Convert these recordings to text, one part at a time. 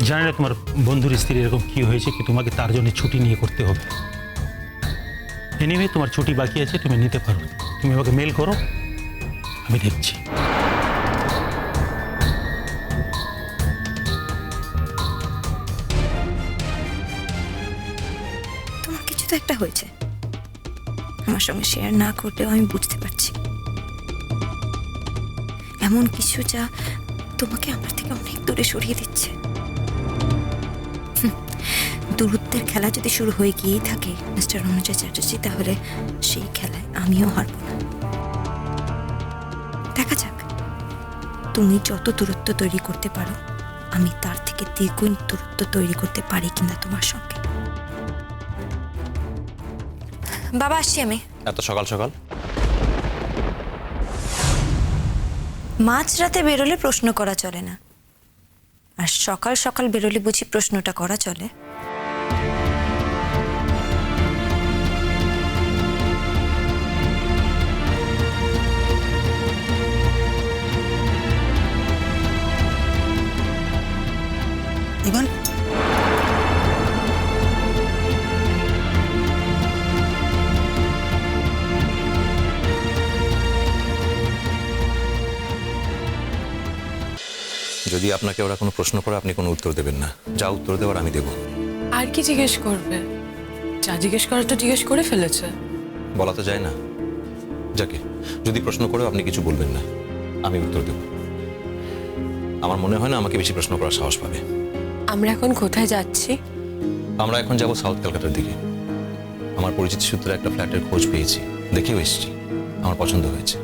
জানি না তোমার বন্ধুর স্ত্রী এরকম কি হয়েছে কি তোমাকে তার জন্য ছুটি নিয়ে করতে হবে। এনিওয়ে তোমার ছুটি বাকি আছে, তুমি নিতে পারো। তুমি আমাকে মেল করো, আমি দেখছি। তোমার কিছু তো একটা হয়েছে, আমার সঙ্গে শেয়ার না করলেও আমি বুঝতে পারছি। এমন কিছু যা তোমাকে আমার থেকে অনেক দূরে সরিয়ে দিচ্ছে। দূরত্বের খেলা যদি শুরু হয়ে গিয়েই থাকে মিস্টার অনুজয় চ্যাটার্জি, তাহলে সেই খেলায় আমিও হারব না। দেখা যাক, তুমি যত দূরত্ব তৈরি করতে পারো, আমি তার থেকে দ্বিগুণ দূরত্ব তৈরি করতে পারি কিনা তোমার সঙ্গে। বাবা, আসছি আমি। এত সকাল সকাল? মাঝরাতে বেরোলে প্রশ্ন করা চলে না, আর সকাল সকাল বেরোলে বুঝি প্রশ্নটা করা চলে? ইভান, যদি আপনাকে ওরা কোনো প্রশ্ন করে আপনি কোনো উত্তর দেবেন না। যা উত্তর দেওয়ার আমি দেব। আর কি জিজ্ঞেস করবে? যা জিজ্ঞেস করার তো জিজ্ঞেস করে ফেলেছে। বলা তো যায় না। যাকে যদি প্রশ্ন করেও আপনি কিছু বলবেন না, আমি উত্তর দেব। আমার মনে হয় না আমাকে বেশি প্রশ্ন করার সাহস পাবে। আমরা এখন কোথায় যাচ্ছি? আমরা এখন যাব সাউথ ক্যালকাটার দিকে। আমার পরিচিত সূত্রে একটা ফ্ল্যাটের খোঁজ পেয়েছি, দেখেও এসেছি। আমার পছন্দ হয়েছে।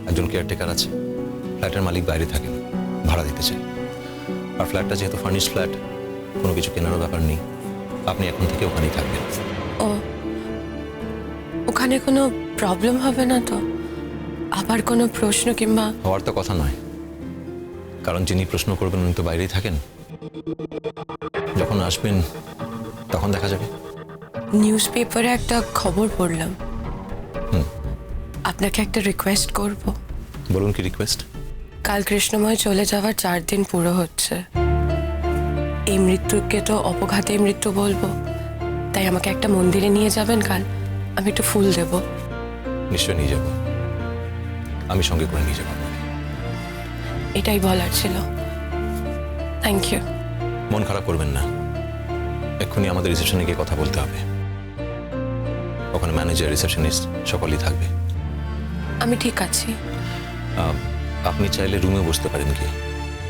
একজন কেয়ারটেকার আছে, ফ্ল্যাটের মালিক বাইরে থাকেন, ভাড়া দিতে চাই। আর ফ্ল্যাটটা যেহেতু ফার্নিশড ফ্ল্যাট, কোনো কিছু কেনারও ব্যাপার নেই। আপনি এখন থেকে ওখানেই থাকবেন। ও, ওখানে কোনো প্রবলেম হবে না তো? আবার কোনো প্রশ্ন কিংবা? হওয়ার তো কথা নয়, কারণ যিনি প্রশ্ন করবেন উনি তো বাইরেই থাকেন। যখন আসবেন তখন দেখা যাবে। নিউজ পেপারে একটা খবর পড়লাম। আপনাকে একটা রিকোয়েস্ট করব। বলুন, কি রিকোয়েস্ট? কাল কৃষ্ণময় চলে যাওয়ার 4 দিন পুরো হচ্ছে। এই মৃত্যুকে তো অপঘাতে মৃত্যু বলবো, তাই আমাকে একটা মন্দিরে নিয়ে যাবেন কাল। আমি একটু ফুল দেব। নিশ্চয় নিয়ে যাব, আমি সঙ্গে করে নিয়ে যাবো। এটাই বলার ছিল। Thank you. মন খারাপ করবেন না, এক্ষুনি আমাদের রিসেপশনে গিয়ে কথা বলতে হবে। ওখানে ম্যানেজার, রিসেপশনিস্ট সকলেই থাকবে। আমি ঠিক আছি। আপনি চাইলে রুমে বসতে পারেন কি?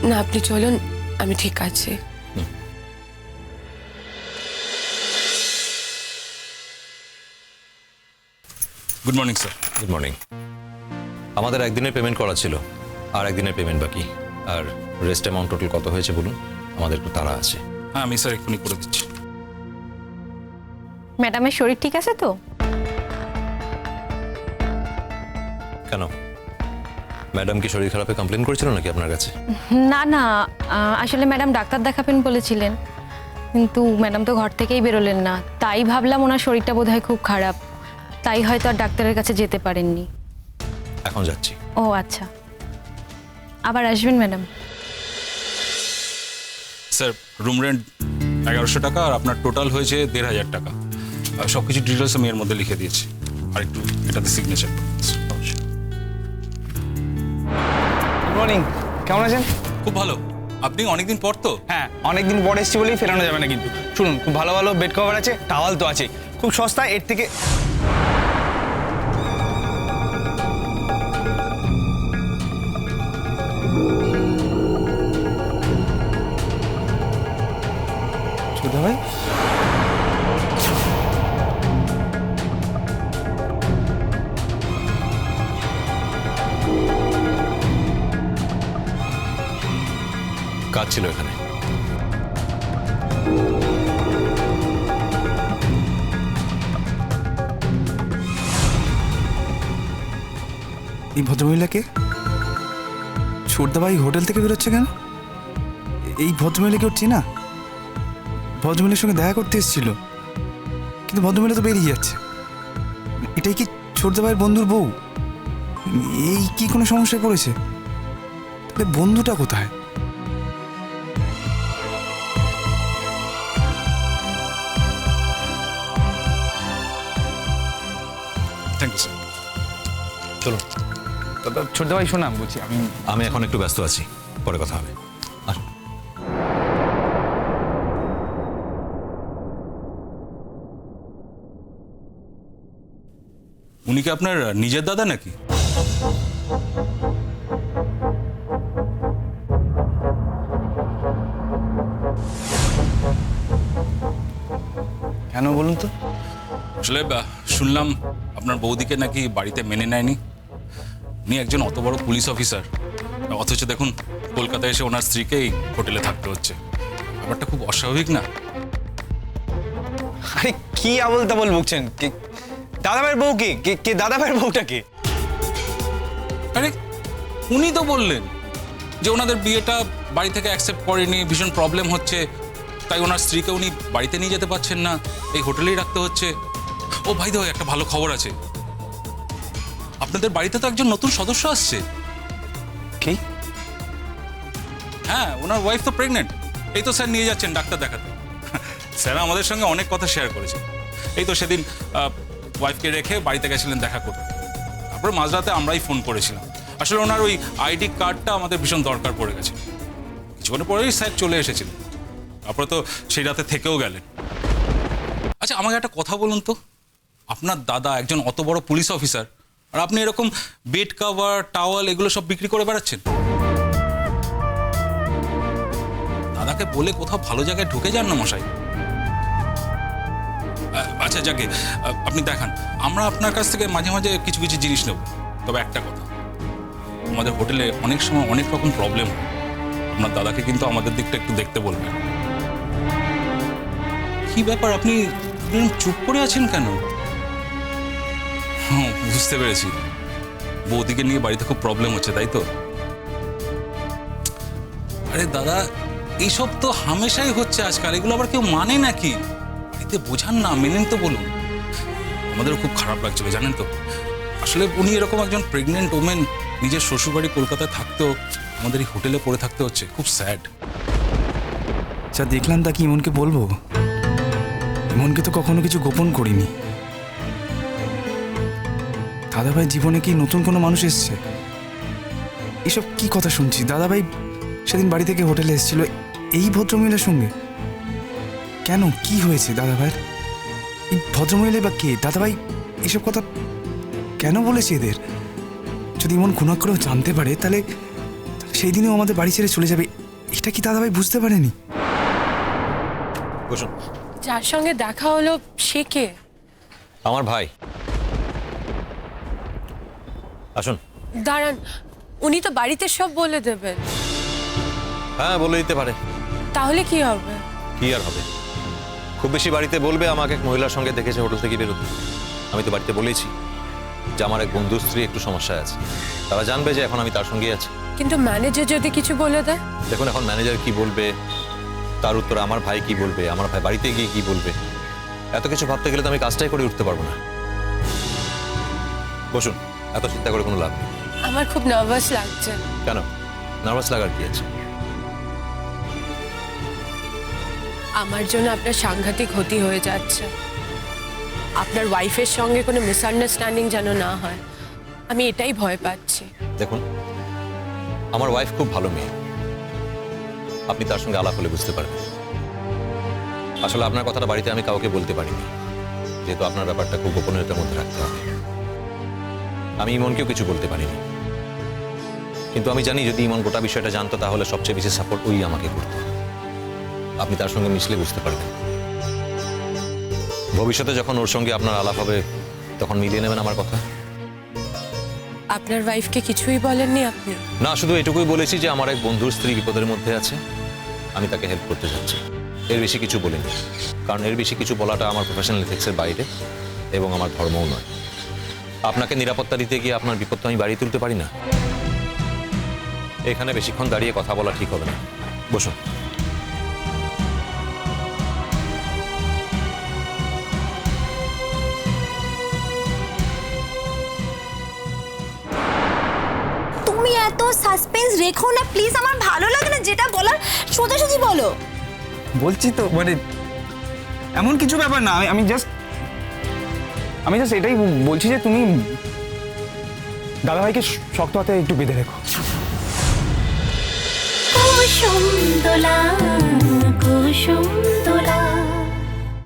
না, আপনি চলুন, আমি ঠিক আছি। Good morning sir. Good morning. আমাদের একদিনের পেমেন্ট করা ছিল, আর একদিনের পেমেন্ট বাকি। আর রেস্ট অ্যামাউন্ট টোটাল কত হয়েছে বলুন, আমাদের একটু তাড়া আছে। হ্যাঁ, আমি স্যার এক্ষুনি করে দিচ্ছি। ম্যাডামের শরীর ঠিক আছে তো? কেন, ম্যাডাম কি শরীর খারাপে কমপ্লেন করেছিল নাকি আপনার কাছে? না না, আসলে ম্যাডাম ডাক্তার দেখাবেন বলেছিলেন, কিন্তু ম্যাডাম তো ঘর থেকেই বেরোলেন না। তাই ভাবলাম ওনার শরীরটা বোধহয় খুব খারাপ, তাই হয়তো আর ডাক্তারের কাছে যেতে পারেননি। এখন যাচ্ছি। ও আচ্ছা, আবার আসবেন ম্যাডাম? স্যার, রুম রেন্ট 1100 টাকা, আর আপনার টোটাল হয়েছে 1500 টাকা। সব কিছু ডিটেলস আমি এর মধ্যে লিখে দিয়েছি। আর একটু এটাতে সিগনেচার। গুড মর্নিং, কেমন আছেন? খুব ভালো। আপনি অনেকদিন পর তো? হ্যাঁ, অনেকদিন পর এসেছি বলেই ফেরানো যাবে না কিন্তু। শুনুন, খুব ভালো ভালো বেড কভার আছে, টাওয়াল তো আছে, খুব সস্তা। এর থেকে সুধা ভাই, কাজ ছিল এখানে। এই ভদ্রমহিলাকে ছোটদাবাই হোটেল থেকে বেরোচ্ছে কেন? এই ভদ্রমহিলাকে ওর চেনা? ভদ্রমহিলার সঙ্গে দেখা করতে এসেছিল, কিন্তু ভদ্রমহিলা তো বেরিয়ে যাচ্ছে। এটাই কি ছোটদাবাইয়ের বন্ধুর বউ? এই কি কোনো সমস্যায় পড়েছে? তাহলে বন্ধুটা কোথায়? চলুন। ছোট ভাই শোনা বলছি আমি আমি এখন একটু ব্যস্ত আছি, পরে কথা হবে। আসুন। উনি কি আপনার নিজের দাদা নাকি? কেন বলুন তো? আসলে শুনলাম আপনার বৌদিকে নাকি বাড়িতে মেনে নেয়নি। উনি একজন অত বড় পুলিশ অফিসার, অথচ দেখুন কলকাতায় এসে ওনার স্ত্রীকেই হোটেলে থাকতে হচ্ছে। ব্যাপারটা খুব অস্বাভাবিক না? আরে কি আবল তাবল বকছেন? দাদাভাইয়ের বউ কে? কে দাদাভাইয়ের বউটা কে? আরে উনি তো বললেন যে ওনাদের বিয়েটা বাড়ি থেকে অ্যাকসেপ্ট করেনি, ভীষণ প্রবলেম হচ্ছে, তাই ওনার স্ত্রীকে উনি বাড়িতে নিয়ে যেতে পারছেন না, এই হোটেলেই রাখতে হচ্ছে। ও ভাই দাও, একটা ভালো খবর আছে, আপনাদের বাড়িতে তো একজন নতুন সদস্য আসছে। কি? হ্যাঁ, ওনার ওয়াইফ তো প্রেগনেন্ট। এই তো স্যার নিয়ে যাচ্ছেন ডাক্তার দেখাতে। স্যার আমাদের সঙ্গে অনেক কথা শেয়ার করেছে। এই তো সেদিন ওয়াইফকে রেখে বাড়িতে গেছিলেন দেখা করতে। তারপরে মাঝরাতে আমরাই ফোন করেছিলাম। আসলে ওনার ওই আইডি কার্ডটা আমাদের ভীষণ দরকার পড়ে গেছে। কিছুক্ষণ পরেই স্যার চলে এসেছিলেন। তারপরে তো সেই রাতে থেকেও গেলেন। আচ্ছা, আমাকে একটা কথা বলুন তো, আপনার দাদা একজন অত বড় পুলিশ অফিসার, আর আপনি এরকম বেড কভার, টাওয়াল এগুলো সব বিক্রি করে বেড়াচ্ছেন? দাদাকে বলে কোথাও ভালো জায়গায় ঢুকে যান না মশাই। আচ্ছা যাকে আপনি দেখান, আমরা আপনার কাছ থেকে মাঝে মাঝে কিছু কিছু জিনিস নেব। তবে একটা কথা, আমাদের হোটেলে অনেক সময় অনেক রকম প্রবলেম হয়। আপনার দাদাকে কিন্তু আমাদের দিকটা একটু দেখতে বলবেন। কি ব্যাপার, আপনি চুপ করে আছেন কেন? হ্যাঁ, বুঝতে পেরেছি, বৌদিকে নিয়ে বাড়িতে খুব প্রবলেম হচ্ছে, তাই তো? আরে দাদা, এইসব তো হামেশাই হচ্ছে আজকাল, এগুলো আবার কেউ মানে নাকি? বাড়িতে বোঝান না, মেনেন তো বলুন। আমাদেরও খুব খারাপ লাগছিল জানেন তো। আসলে উনি এরকম একজন প্রেগনেন্ট ওমেন, নিজের শ্বশুরবাড়ি কলকাতায় থাকতেও আমাদের এই হোটেলে পড়ে থাকতে হচ্ছে, খুব স্যাড। যা দেখলাম তা কি ইমনকে বলবো? ইমনকে তো কখনো কিছু গোপন করিনি। দাদাভাই জীবনে কি নতুন কোনো মানুষ এসছে? এসব কি কথা শুনছি? দাদাভাই সেদিন বাড়ি থেকে হোটেলে এসেছিল এই ভদ্রমহিলার সঙ্গে। কেন, কি হয়েছে দাদাভাইয়ের? এই ভদ্রমহিলা বা কে? দাদাভাই এসব কথা কেন বলেছে এদের? যদি ইমন খুনা করেও জানতে পারে, তাহলে সেই দিনেও আমাদের বাড়ি ছেড়ে চলে যাবে। এটা কি দাদাভাই বুঝতে পারেনি? বসুন। যার সঙ্গে দেখা হলো সে কে? আমার ভাই। আসুন। দাঁড়ান, উনি তো বাড়িতে সব বলে দেবেন। হ্যাঁ, বলে দিতে পারে। তাহলে কি হবে? কি আর হবে, খুব বেশি বাড়িতে বলবে আমাকে এক মহিলার সঙ্গে দেখেছে হোটেল থেকে বেরোতে। আমি তো বাড়িতে বলেছি যে আমার এক বন্ধুর স্ত্রী একটু সমস্যায় আছে, তারা জানবে যে এখন আমি তার সঙ্গেই আছি। কিন্তু ম্যানেজার যদি কিছু বলে দেয়? দেখুন, এখন ম্যানেজার কি বলবে, তার উত্তরে আমার ভাই কি বলবে, আমার ভাই বাড়িতে গিয়ে কি বলবে, এত কিছু ভাবতে গেলে তো আমি কাজটাই করে উঠতে পারবো না। বসুন, এত চিন্তা করে কোনো লাভ নেই। আমার খুব নার্ভাস লাগছে। কেন নার্ভাস লাগার কি আছে? আমার জন্য আপনার সাংঘাতিক ক্ষতি হয়ে যাচ্ছে। আপনার ওয়াইফের সঙ্গে কোনো মিসআন্ডারস্ট্যান্ডিং যেন না হয়, আমি এটাই ভয় পাচ্ছি। দেখুন, আমার ওয়াইফ খুব ভালো মেয়ে, আপনি তার সঙ্গে আলাপ হলে বুঝতে পারবেন। আসলে আপনার কথাটা বাড়িতে আমি কাউকে বলতে পারিনি, যেহেতু আপনার ব্যাপারটা খুব গোপনীয়তার মধ্যে রাখতে হবে। আমি ইমনকেও কিছু বলতে পারিনি, কিন্তু আমি জানি যদি ইমন গোটা বিষয়টা জানতো তাহলে সবচেয়ে বেশি সাপোর্ট ওই আমাকে করতো। আপনি তার সঙ্গে মিশলে বুঝতে পারবেন। ভবিষ্যতে যখন ওর সঙ্গে আপনার আলাপ হবে তখন মিলিয়ে নেবেন আমার কথা। আপনার ওয়াইফকে কিছুই বলেননি আপনি? না, শুধু এটুকুই বলেছি যে আমার এক বন্ধুর স্ত্রী বিপদের মধ্যে আছে, আমি তাকে হেল্প করতে যাচ্ছি। এর বেশি কিছু বলিনি, কারণ এর বেশি কিছু বলাটা আমার প্রফেশনাল এথিক্সের বাইরে এবং আমার ধর্মও নয়। আপনাকে নিরাপত্তা দিতে গিয়ে আপনার বিপদ তো আমি বাড়িয়ে তুলতে পারি না। এখানে বেশিক্ষণ দাঁড়িয়ে কথা বলা ঠিক হবে না, বসুন। তুমি এত সাসপেন্স রেখো না প্লিজ, আমার ভালো লাগে না। যেটা বলার সোজাসুজি বলো। বলছি তো, মানে এমন কিছু ব্যাপার না। আমি জাস্ট এটাই বলছি যে তুমি দাদাভাইকে শক্ত হাতে একটু বেঁধে রেখো। কুসুম দোলা কুসুম